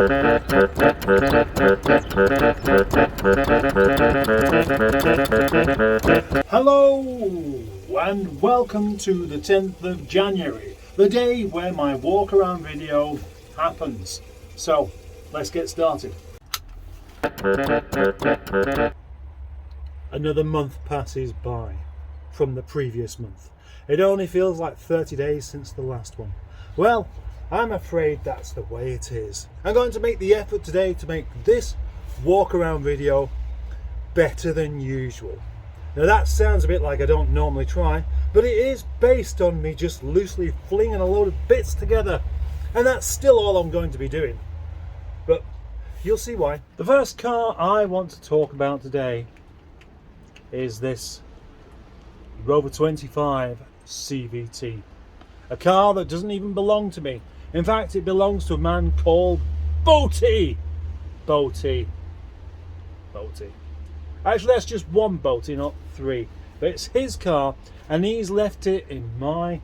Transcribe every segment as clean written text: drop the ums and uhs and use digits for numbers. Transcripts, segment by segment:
Hello and welcome to the 10th of January, the day where my walk around video happens. So let's get started. Another month passes by from the previous month. It only feels like 30 days since the last one. Well, I'm afraid that's the way it is. I'm going to make the effort today to make this walk around video better than usual. Now that sounds a bit like I don't normally try, but it is based on me just loosely flinging a load of bits together, and that's still all I'm going to be doing. But you'll see why. The first car I want to talk about today is this Rover 25 CVT. A car that doesn't even belong to me. In fact, it belongs to a man called Boaty. Actually, that's just one Boaty, not three. But it's his car, and he's left it in my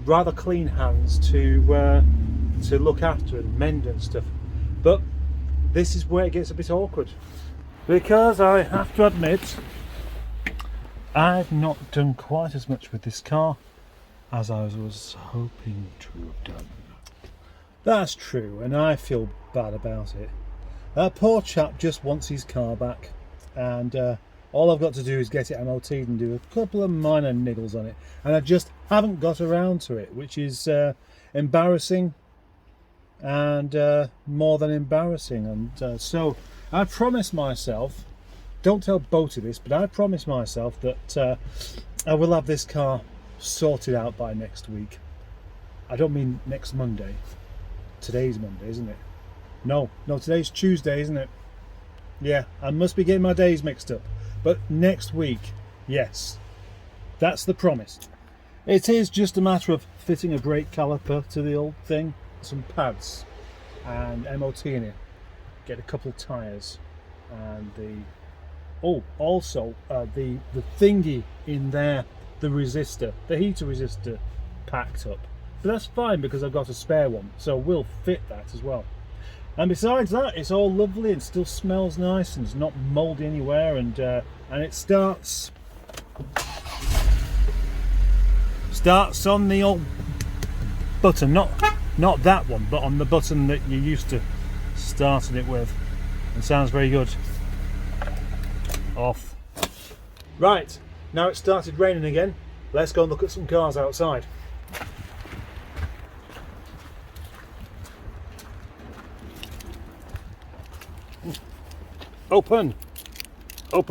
rather clean hands to look after and mend and stuff. But this is where it gets a bit awkward, because I have to admit I've not done quite as much with this car as I was hoping to have done. That's true, and I feel bad about it. That poor chap just wants his car back, and all I've got to do is get it MOT'd and do a couple of minor niggles on it, and I just haven't got around to it, which is embarrassing and more than embarrassing. And so I promised myself, don't tell Boaty this, but I promised myself that I will have this car sorted out by next week. I don't mean next Monday. Today's Monday, isn't it? No, today's Tuesday, isn't it? Yeah, I must be getting my days mixed up. But next week, yes, that's the promise. It is just a matter of fitting a brake caliper to the old thing, some pads, and MOTing it. Get a couple of tyres, and the thingy in there, the resistor, the heater resistor, packed up. But that's fine because I've got a spare one, so we'll fit that as well. And besides that, it's all lovely and still smells nice and it's not mouldy anywhere, and it starts on the old button, not that one, but on the button that you used to starting it with. It sounds very good. Off. Right, now it started raining again. Let's go and look at some cars outside. Open! Oh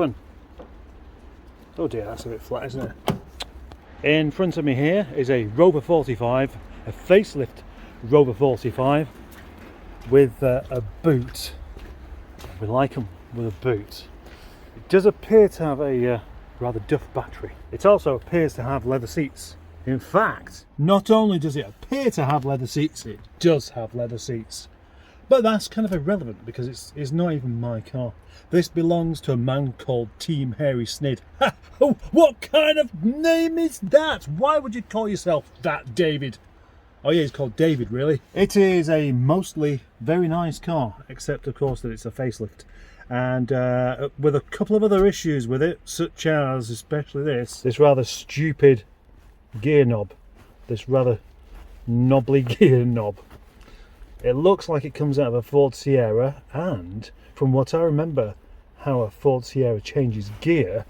dear, that's a bit flat, isn't it? In front of me here is a Rover 45, a facelift Rover 45 with a boot. We like them with a boot. It does appear to have a rather duff battery. It also appears to have leather seats. In fact, not only does it appear to have leather seats, it does have leather seats. But that's kind of irrelevant because it's not even my car. This belongs to a man called Team Hairy Snid. Oh, what kind of name is that? Why would you call yourself that, David? Oh yeah, he's called David, really. It is a mostly very nice car, except of course that it's a facelift. And with a couple of other issues with it, such as especially this rather stupid gear knob, this rather knobbly gear knob. It looks like it comes out of a Ford Sierra, and from what I remember how a Ford Sierra changes gear,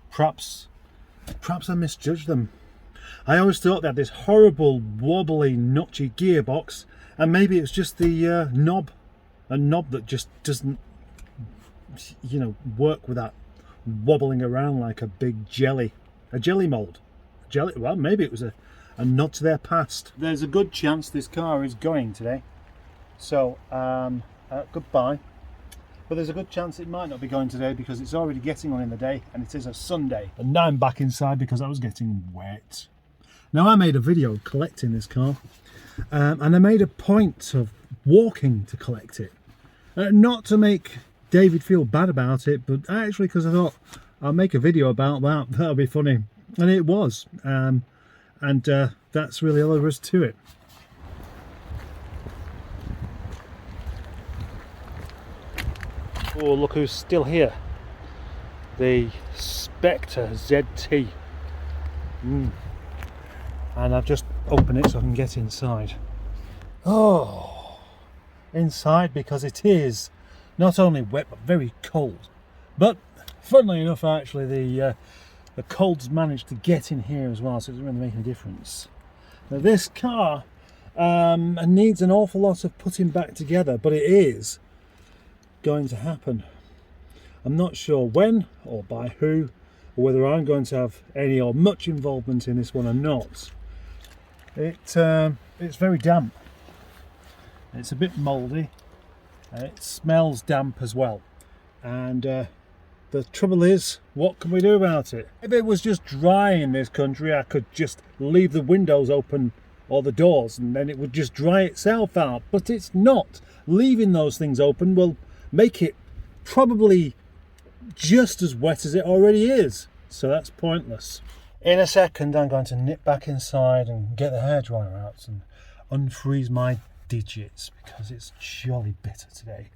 perhaps I misjudged them. I always thought they had this horrible wobbly notchy gearbox, and maybe it's just the knob, a knob that just doesn't, you know, work with that wobbling around like a big jelly, a jelly mold. Well, maybe it was a nod to their past. There's a good chance this car is going today, so goodbye. But there's a good chance it might not be going today because it's already getting on in the day and it is a Sunday. And now I'm back inside because I was getting wet. Now I made a video collecting this car, and I made a point of walking to collect it. Not to make David feel bad about it, but actually because I thought I'll make a video about that, that'll be funny. And it was. And that's really all there is to it. Oh, look who's still here. The Spectre ZT. And I've just opened it so I can get inside. Oh, inside because it is not only wet but very cold. But funnily enough, actually, the cold's managed to get in here as well, so it doesn't really make any difference. Now, this car needs an awful lot of putting back together, but it is going to happen. I'm not sure when or by who, or whether I'm going to have any or much involvement in this one or not. It's very damp. It's a bit mouldy. It smells damp as well. And the trouble is, what can we do about it? If it was just dry in this country, I could just leave the windows open or the doors and then it would just dry itself out. But it's not. Leaving those things open will make it probably just as wet as it already is. So that's pointless. In a second, I'm going to nip back inside and get the hairdryer out and unfreeze my digits because it's jolly bitter today.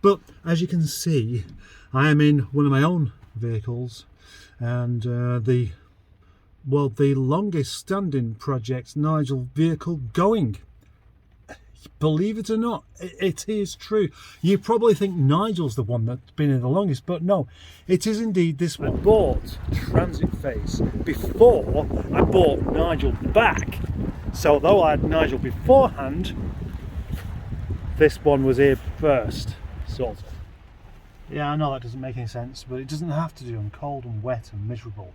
But as you can see, I am in one of my own vehicles, and the longest standing Project Nigel vehicle going. Believe it or not, it is true. You probably think Nigel's the one that's been in the longest, but no, it is indeed this one. I bought Transit Face before I bought Nigel back. So though I had Nigel beforehand, this one was here first, sort of. Yeah, I know that doesn't make any sense, but it doesn't have to do. I'm cold and wet and miserable.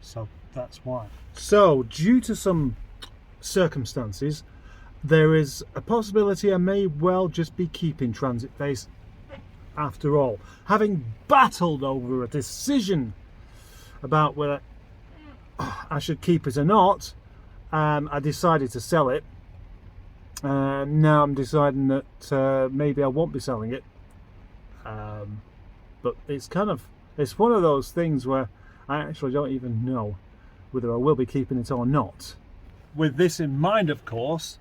So that's why. So, due to some circumstances, there is a possibility I may well just be keeping Transit Face after all. Having battled over a decision about whether I should keep it or not, I decided to sell it. Now I'm deciding that maybe I won't be selling it. But it's one of those things where I actually don't even know whether I will be keeping it or not. With this in mind, of course,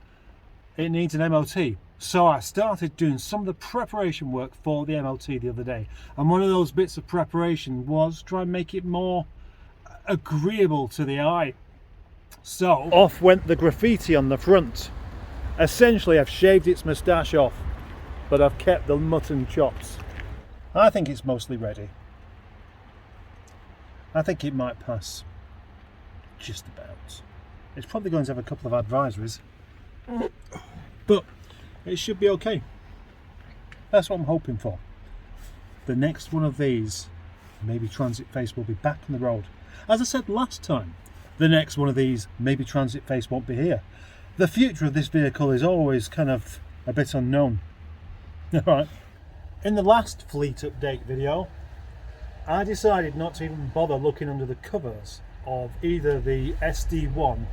it needs an MOT. So I started doing some of the preparation work for the MOT the other day. And one of those bits of preparation was try and make it more agreeable to the eye. So off went the graffiti on the front. Essentially, I've shaved its moustache off, but I've kept the mutton chops. I think it's mostly ready. I think it might pass. Just about. It's probably going to have a couple of advisories, but it should be okay. That's what I'm hoping for. The next one of these, maybe Transit Face, will be back on the road. As I said last time, the next one of these, maybe Transit Face won't be here. The future of this vehicle is always kind of a bit unknown. Alright. In the last fleet update video, I decided not to even bother looking under the covers of either the SD1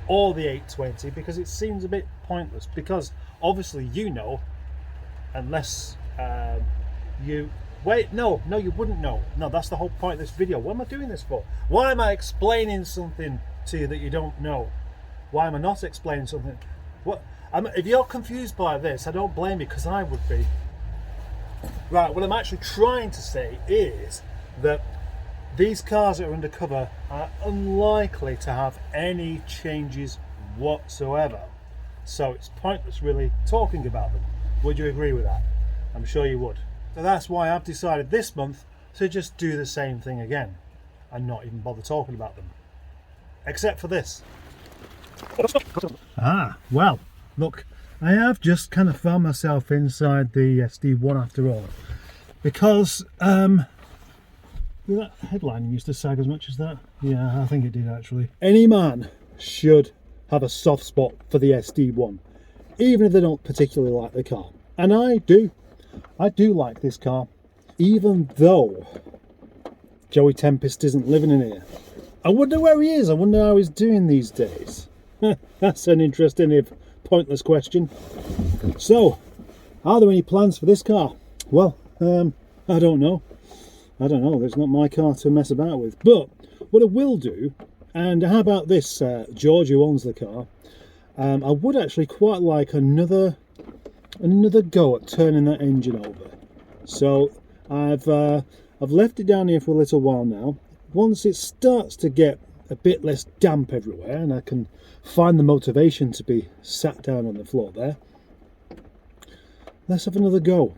or the 820 because it seems a bit pointless, because obviously you know, unless you wouldn't know. No, that's the whole point of this video. What am I doing this for? Why am I explaining something to you that you don't know? Why am I not explaining something? If you're confused by this, I don't blame you, because I would be. Right, what I'm actually trying to say is that these cars that are undercover are unlikely to have any changes whatsoever. So it's pointless really talking about them. Would you agree with that? I'm sure you would. So that's why I've decided this month to just do the same thing again and not even bother talking about them. Except for this. Well, look, I have just kind of found myself inside the SD1 after all, because that headline used to sag as much as that. Yeah, I think it did actually. Any man should have a soft spot for the SD1, even if they don't particularly like the car. And I do like this car, even though Joey Tempest isn't living in here. I wonder where he is. I wonder how he's doing these days. That's an interesting if pointless question. So, are there any plans for this car? Well, I don't know. It's not my car to mess about with. But what I will do, and how about this, George, who owns the car, I would actually quite like another go at turning that engine over. So I've left it down here for a little while now. Once it starts to get a bit less damp everywhere and I can find the motivation to be sat down on the floor there, let's have another go.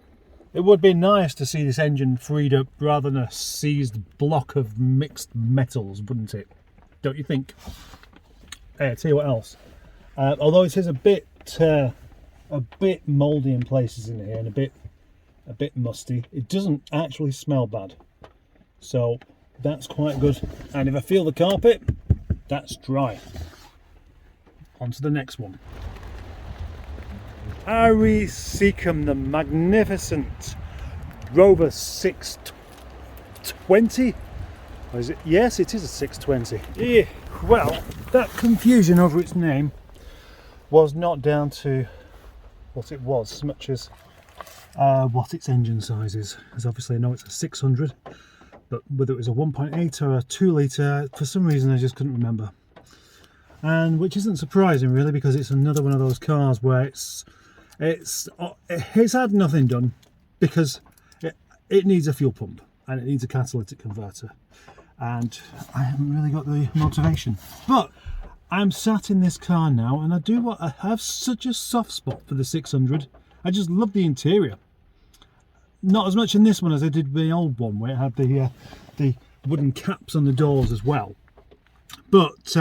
It would be nice to see this engine freed up rather than a seized block of mixed metals, wouldn't it? Don't you think? Hey, I'll tell you what else. Although it is a bit mouldy in places in here and a bit musty, it doesn't actually smell bad. So that's quite good. And if I feel the carpet, that's dry. On to the next one. Ari Seacombe, the magnificent Rover 620. Or is it? Yes, it is a 620. Yeah, well, that confusion over its name was not down to what it was as much as what its engine size is. As obviously I know it's a 600, but whether it was a 1.8 or a 2 litre, for some reason I just couldn't remember. And which isn't surprising really, because it's another one of those cars where it's had nothing done, because it needs a fuel pump and it needs a catalytic converter, and I haven't really got the motivation. But I'm sat in this car now, and I have such a soft spot for the 600. I just love the interior. Not as much in this one as I did the old one, where it had the wooden caps on the doors as well. But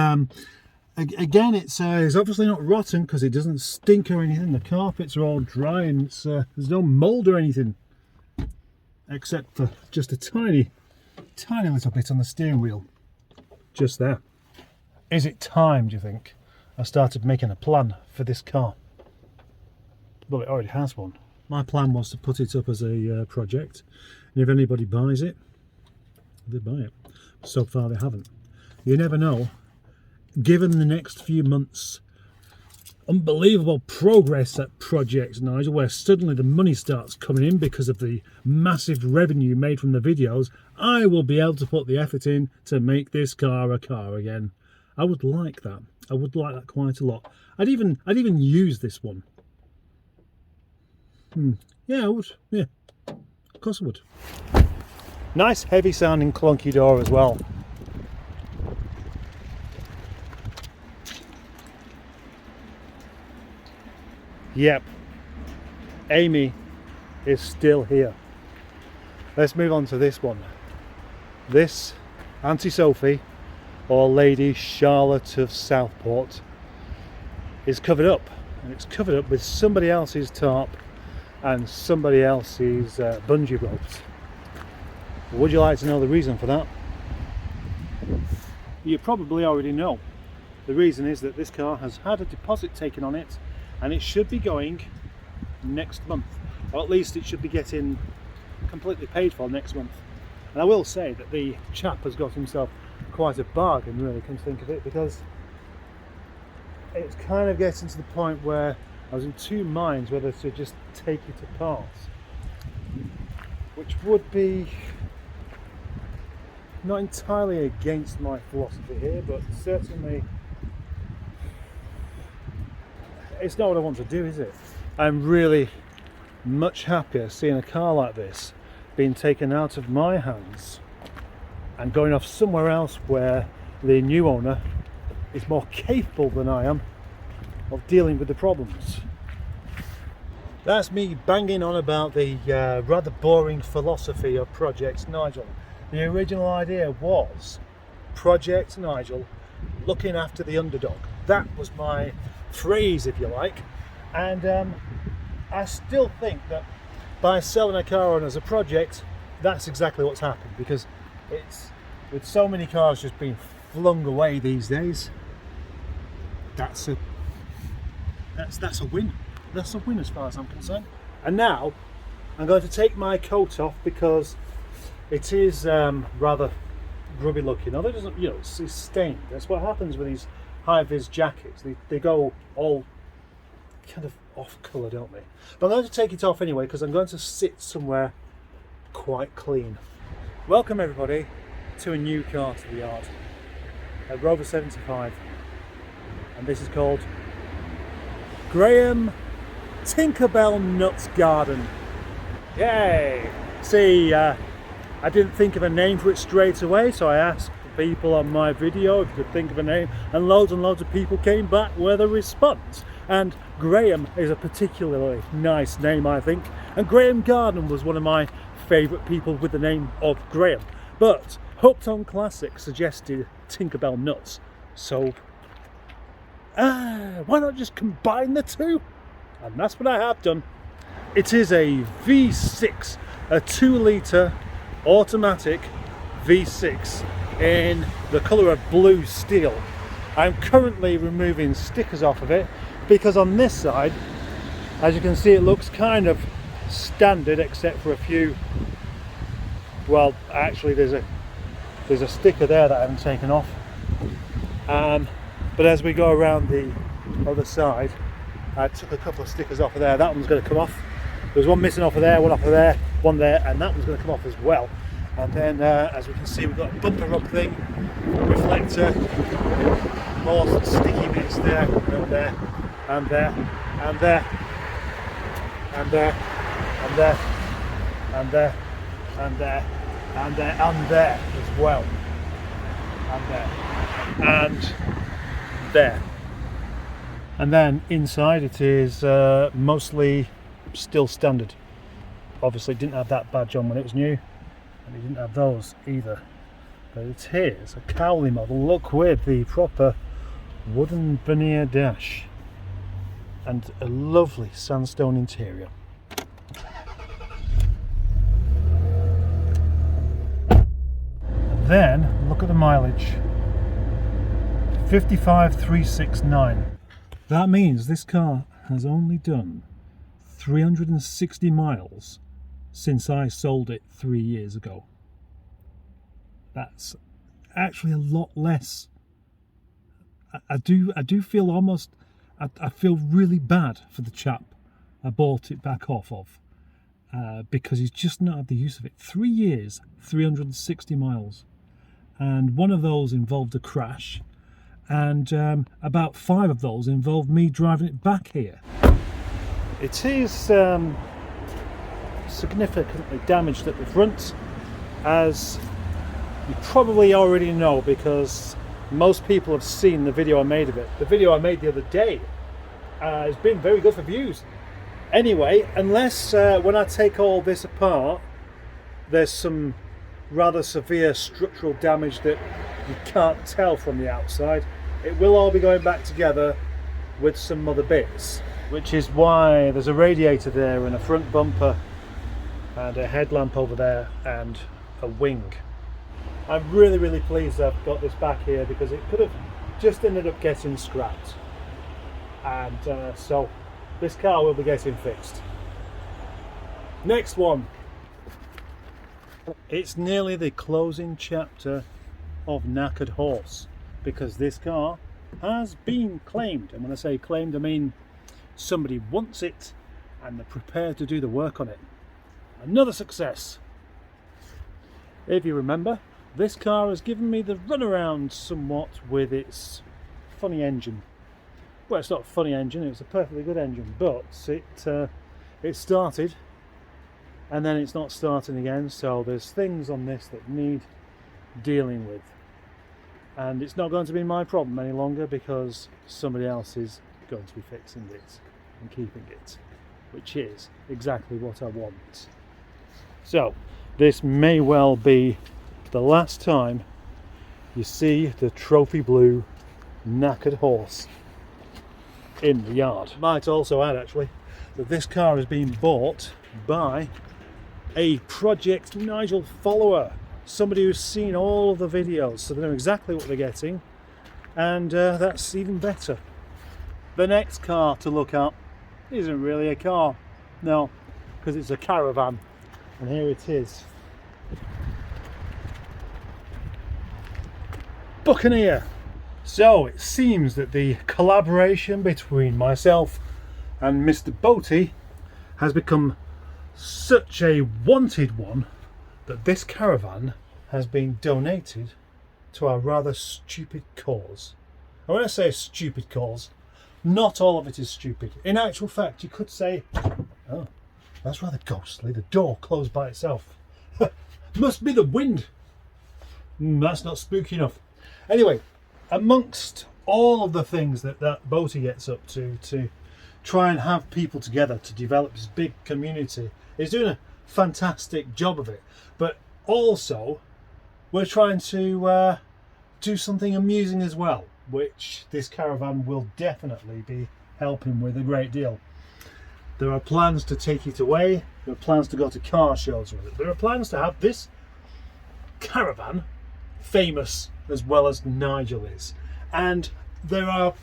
again, it's obviously not rotten because it doesn't stink or anything. The carpets are all dry, and there's no mould or anything, except for just a tiny little bit on the steering wheel, just there. Is it time, do you think, I started making a plan for this car? Well, it already has one. My plan was to put it up as a project, and if anybody buys it, they buy it. So far they haven't. You never know. Given the next few months' unbelievable progress at Project Nigel, where suddenly the money starts coming in because of the massive revenue made from the videos, I will be able to put the effort in to make this car a car again. I would like that. I would like that quite a lot. I'd even use this one. Yeah, I would. Yeah, of course I would. Nice heavy sounding clunky door as well. Yep, Amy is still here. Let's move on to this one. This Antie Selfie, or Lady Charlotte of Southport, is covered up, and it's covered up with somebody else's tarp and somebody else's bungee ropes. Would you like to know the reason for that? You probably already know. The reason is that this car has had a deposit taken on it, and it should be going next month, or at least it should be getting completely paid for next month. And I will say that the chap has got himself quite a bargain, really, come to think of it, because it's kind of getting to the point where I was in two minds whether to just take it apart, which would be not entirely against my philosophy here, but certainly it's not what I want to do, is it? I'm really much happier seeing a car like this being taken out of my hands and going off somewhere else where the new owner is more capable than I am of dealing with the problems. That's me banging on about the rather boring philosophy of Project Nigel. The original idea was Project Nigel looking after the underdog. That was my phrase, if you like, and I still think that by selling a car on as a project, that's exactly what's happened, because it's, with so many cars just being flung away these days, that's a win. That's a win as far as I'm concerned. And now I'm going to take my coat off because it is rather grubby looking. Although it doesn't, you know, it's stained. That's what happens with these high-vis jackets. They go all kind of off colour, don't they? But I'm going to take it off anyway because I'm going to sit somewhere quite clean. Welcome everybody to a new car to the yard, a Rover 75, and this is called Graham Tinkerbell Nuts Garden. Yay! See, I didn't think of a name for it straight away, so I asked people on my video if you could think of a name, and loads of people came back with a response. And Graham is a particularly nice name, I think, and Graham Garden was one of my favourite people with the name of Graham. But Hooked on Classic suggested Tinkerbell Nuts, so why not just combine the two? And that's what I have done. It is a V6, a 2-litre automatic V6 in the colour of blue steel. I'm currently removing stickers off of it because on this side, as you can see, it looks kind of standard except for a few. Well, actually there's a sticker there that I haven't taken off. But as we go around the other side, I took a couple of stickers off of there. That one's going to come off. There's one missing off of there, one off of there, one there, and that one's going to come off as well. And then, as we can see, we've got a bumper rub thing, reflector, more sticky bits there, and there, and there, and there, and there, and there, and there, and there, and there, and there as well, and there, and there. And then inside it is mostly still standard. Obviously didn't have that badge on when it was new, and it didn't have those either. But it is a Cowley model, look, with the proper wooden veneer dash and a lovely sandstone interior. And then look at the mileage, 55,369. That means this car has only done 360 miles since I sold it 3 years ago. That's actually a lot less. I do feel almost, I feel really bad for the chap I bought it back off of, because he's just not had the use of it. 3 years, 360 miles. And one of those involved a crash, and about 5 of those involved me driving it back here. It is significantly damaged at the front, as you probably already know because most people have seen the video I made of it. The video I made the other day has been very good for views. Anyway, unless when I take all this apart, there's some rather severe structural damage that you can't tell from the outside, it will all be going back together with some other bits, which is why there's a radiator there and a front bumper and a headlamp over there and a wing. I'm really pleased I've got this back here because it could have just ended up getting scrapped, and so this car will be getting fixed. Next one. It's nearly the closing chapter of Knackered Horse, because this car has been claimed, and when I say claimed I mean somebody wants it and they're prepared to do the work on it. Another success. If you remember, this car has given me the runaround somewhat with its funny engine. Well, it's not a funny engine, it's a perfectly good engine, but it started and then it's not starting again, so there's things on this that need dealing with. And it's not going to be my problem any longer because somebody else is going to be fixing it and keeping it, which is exactly what I want. So this may well be the last time you see the trophy blue Knackered Horse in the yard. Might also add actually that this car has been bought by a Project Nigel follower, somebody who's seen all of the videos, so they know exactly what they're getting, and that's even better. The next car to look at isn't really a car, no, because it's a Caravan, and here it is. Buccaneer. So it seems that the collaboration between myself and Mr. Boaty has become such a wanted one that this Caravan has been donated to a rather stupid cause. And when I say a stupid cause, not all of it is stupid. In actual fact, you could say, oh, That's rather ghostly. The door closed by itself. Must be the wind. That's not spooky enough. Anyway, amongst all of the things that boatie gets up to try and have people together to develop this big community, he's doing a fantastic job of it. But also, we're trying to do something amusing as well, which this caravan will definitely be helping with a great deal. There are plans to take it away. There are plans to go to car shows with it. There are plans to have this caravan famous as well as Nigel is. And there's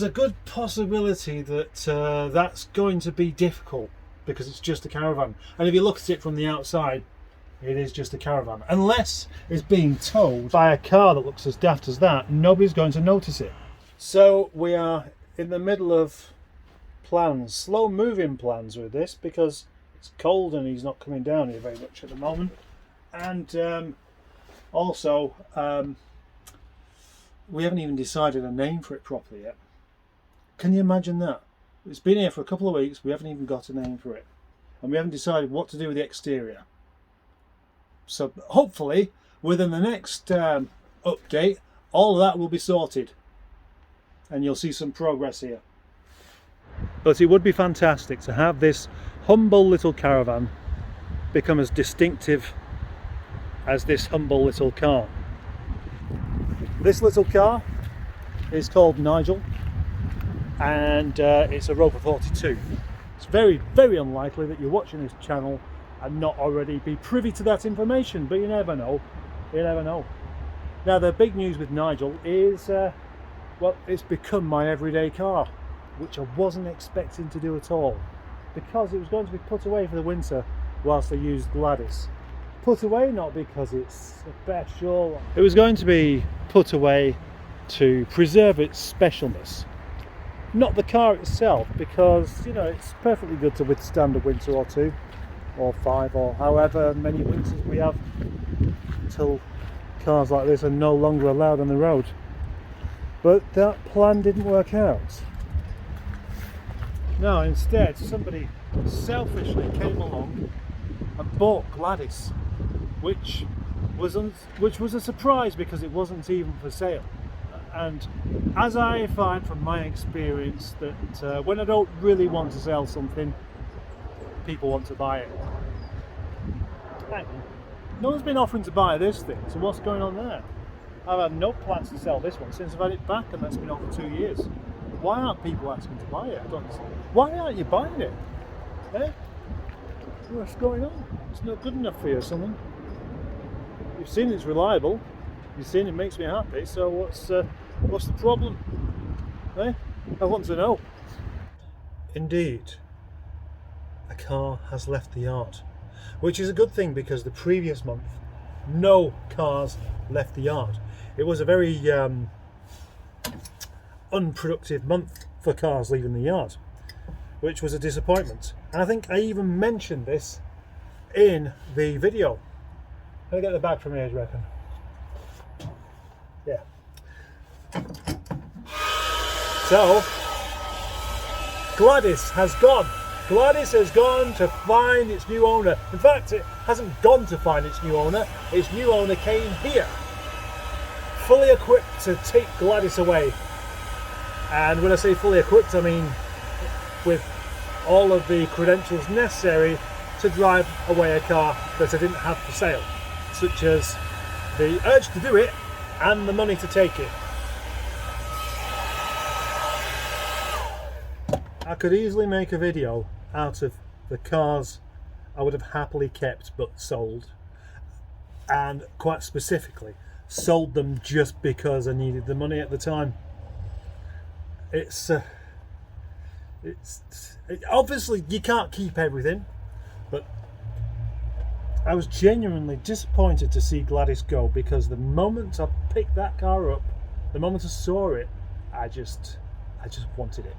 a good possibility that that's going to be difficult because it's just a caravan. And if you look at it from the outside, it is just a caravan. Unless it's being towed by a car that looks as daft as that, nobody's going to notice it. So we are in the middle of plans, slow moving plans with this, because it's cold and he's not coming down here very much at the moment. And also we haven't even decided a name for it properly yet. Can you imagine that? It's been here for a couple of weeks, we haven't even got a name for it, and we haven't decided what to do with the exterior. So hopefully within the next update, all of that will be sorted and you'll see some progress here. But it would be fantastic to have this humble little caravan become as distinctive as this humble little car. This little car is called Nigel, and it's a Rover 42. It's very, very unlikely that you're watching this channel and not already be privy to that information, but you never know. You never know. Now, the big news with Nigel is, well, it's become my everyday car, which I wasn't expecting to do at all, because it was going to be put away for the winter whilst I used Gladys. Put away not because it's special. It was going to be put away to preserve its specialness. Not the car itself, because, you know, it's perfectly good to withstand a winter or two, or 5, or however many winters we have until cars like this are no longer allowed on the road. But that plan didn't work out. No, instead somebody selfishly came along and bought Gladys, which was a surprise because it wasn't even for sale. And as I find from my experience that when I don't really want to sell something, people want to buy it. Hey, no one's been offering to buy this thing, so what's going on there? I've had no plans to sell this one since I've had it back, and that's been over 2 years. Why aren't people asking to buy it? I don't understand. Why aren't you buying it? Eh? What's going on? It's not good enough for you or something. You've seen it's reliable. You've seen it makes me happy. So what's the problem? Eh? I want to know. Indeed, a car has left the yard, which is a good thing because the previous month no cars left the yard. It was a very unproductive month for cars leaving the yard, which was a disappointment. And I think I even mentioned this in the video. Can I get the bag from here, do you reckon? Yeah. So Gladys has gone. Gladys has gone to find its new owner. In fact, it hasn't gone to find its new owner. Its new owner came here, fully equipped to take Gladys away. And when I say fully equipped, I mean with all of the credentials necessary to drive away a car that I didn't have for sale, such as the urge to do it and the money to take it. I could easily make a video out of the cars I would have happily kept but sold, and quite specifically sold them just because I needed the money at the time. It's obviously you can't keep everything, but I was genuinely disappointed to see Gladys go, because the moment I picked that car up, the moment I saw it, I just wanted it.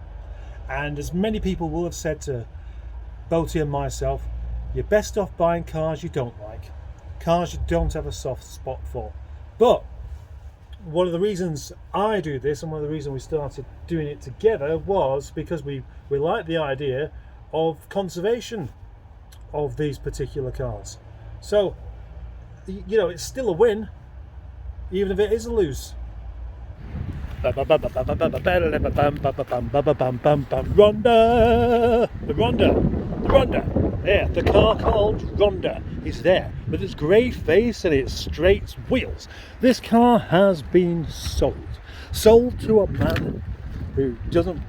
And as many people will have said to Boaty and myself, you're best off buying cars you don't like, cars you don't have a soft spot for. But one of the reasons I do this, and one of the reasons we started doing it together, was because we like the idea of conservation of these particular cars. So, you know, it's still a win, even if it is a lose. Ronda, yeah, the car called Ronda is there with its grey face and its straight wheels. This car has been sold to a man who doesn't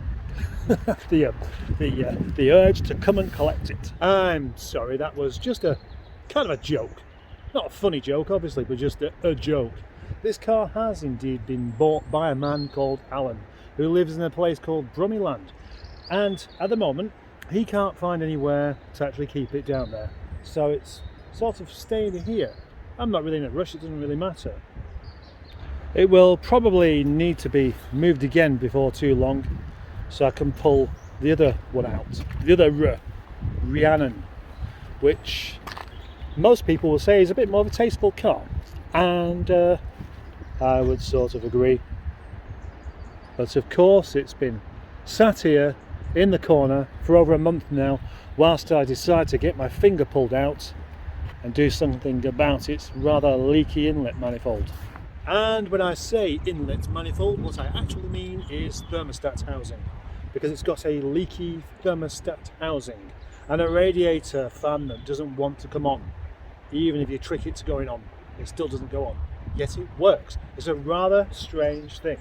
have the urge to come and collect it. I'm sorry, that was just a kind of a joke. Not a funny joke, obviously, but just a joke. This car has indeed been bought by a man called Alan, who lives in a place called Brummyland, and at the moment he can't find anywhere to actually keep it down there, so it's sort of staying here. I'm not really in a rush, it doesn't really matter. It will probably need to be moved again before too long, so I can pull the other one out, the other Rhiannon, which most people will say is a bit more of a tasteful car, and I would sort of agree. But of course it's been sat here in the corner for over a month now, whilst I decide to get my finger pulled out and do something about its rather leaky inlet manifold. And when I say inlet manifold, what I actually mean is thermostat housing, because it's got a leaky thermostat housing and a radiator fan that doesn't want to come on. Even if you trick it to going on, it still doesn't go on, yet it works. It's a rather strange thing.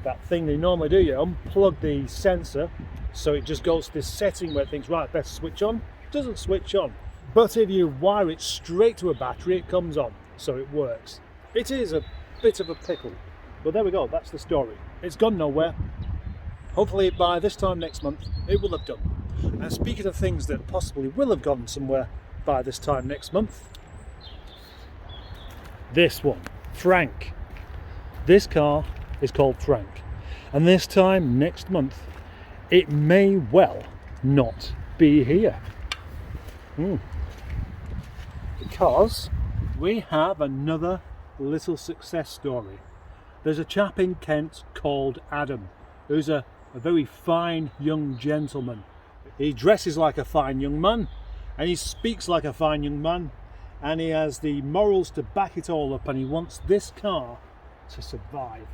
That thing they normally do, you unplug the sensor so it just goes to this setting where it thinks, right, better switch on. It doesn't switch on. But if you wire it straight to a battery, it comes on, so it works. It is a bit of a pickle, but there we go, that's the story. It's gone nowhere. Hopefully by this time next month it will have done. And speaking of things that possibly will have gone somewhere by this time next month, this one, Frank. This car is called Frank, and this time next month it may well not be here. Because we have another little success story. There's a chap in Kent called Adam, who's a very fine young gentleman. He dresses like a fine young man, and he speaks like a fine young man, and he has the morals to back it all up, and he wants this car to survive.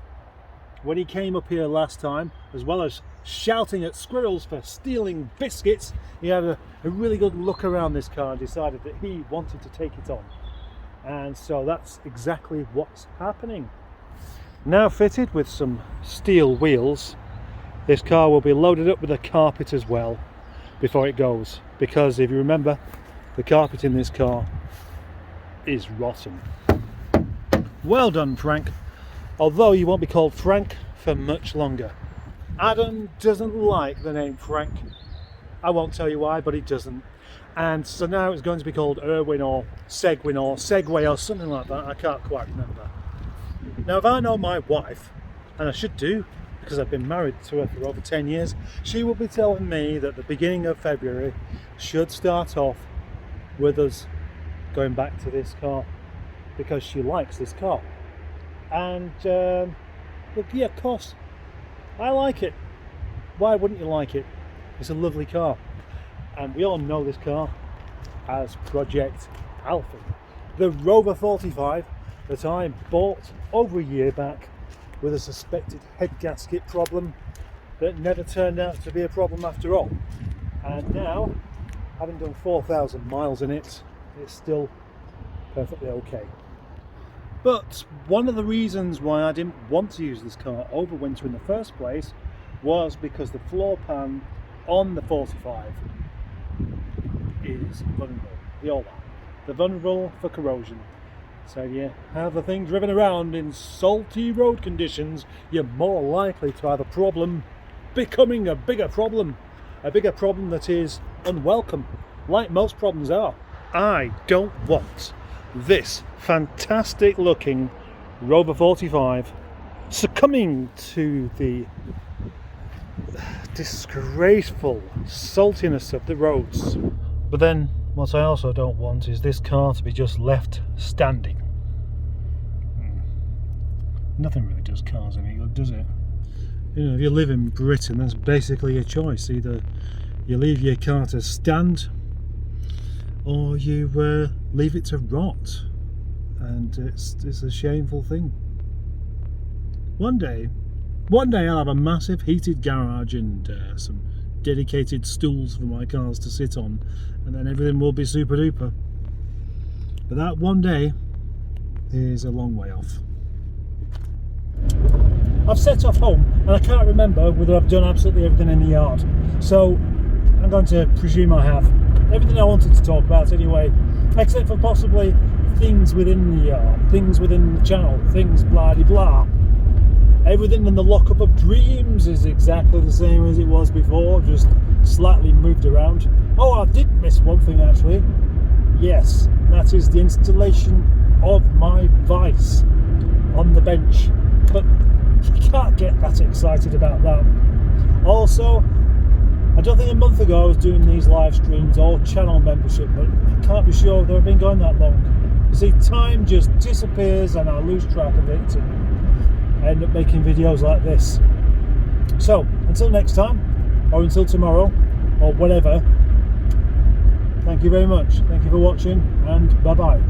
When he came up here last time, as well as shouting at squirrels for stealing biscuits, he had a really good look around this car and decided that he wanted to take it on. And so that's exactly what's happening. Now fitted with some steel wheels, this car will be loaded up with a carpet as well before it goes, because if you remember, the carpet in this car is rotten. Well done, Frank, although you won't be called Frank for much longer. Adam doesn't like the name Frank. I won't tell you why, but he doesn't. And so now it's going to be called Erwin or Segwin or Segway or something like that. I can't quite remember. Now, if I know my wife, and I should do, because I've been married to her for over 10 years, she will be telling me that the beginning of February should start off with us going back to this car, because she likes this car. And look, yeah, of course, I like it. Why wouldn't you like it? It's a lovely car, and we all know this car as Project Alpha, the Rover 45 that I bought over a year back with a suspected head gasket problem that never turned out to be a problem after all. And now, having done 4,000 miles in it, it's still perfectly okay. But one of the reasons why I didn't want to use this car over winter in the first place was because the floor pan on the 45 is vulnerable. They all are. They're vulnerable for corrosion. So if you have the thing driven around in salty road conditions, you're more likely to have a problem becoming a bigger problem that is unwelcome, like most problems are. I don't want this fantastic looking Rover 45 succumbing to the disgraceful saltiness of the roads. But then what I also don't want is this car to be just left standing. Nothing really does cars any good, does it? You know, if you live in Britain, there's basically a choice. Either You leave your car to stand, or you leave it to rot, and it's a shameful thing. One day I'll have a massive heated garage and some dedicated stools for my cars to sit on, and then everything will be super duper. But that one day is a long way off. I've set off home and I can't remember whether I've done absolutely everything in the yard, so I'm going to presume I have. Everything I wanted to talk about anyway, except for possibly things within the yard, things within the channel, things blah de blah. Everything in the lockup of dreams is exactly the same as it was before, just slightly moved around. Oh, I did miss one thing actually. Yes, that is the installation of my vice on the bench. But you can't get that excited about that. Also, I don't think a month ago I was doing these live streams or channel membership, but I can't be sure they've been going that long. You see, time just disappears and I lose track of it and end up making videos like this. So, until next time, or until tomorrow, or whatever, thank you very much. Thank you for watching, and bye-bye.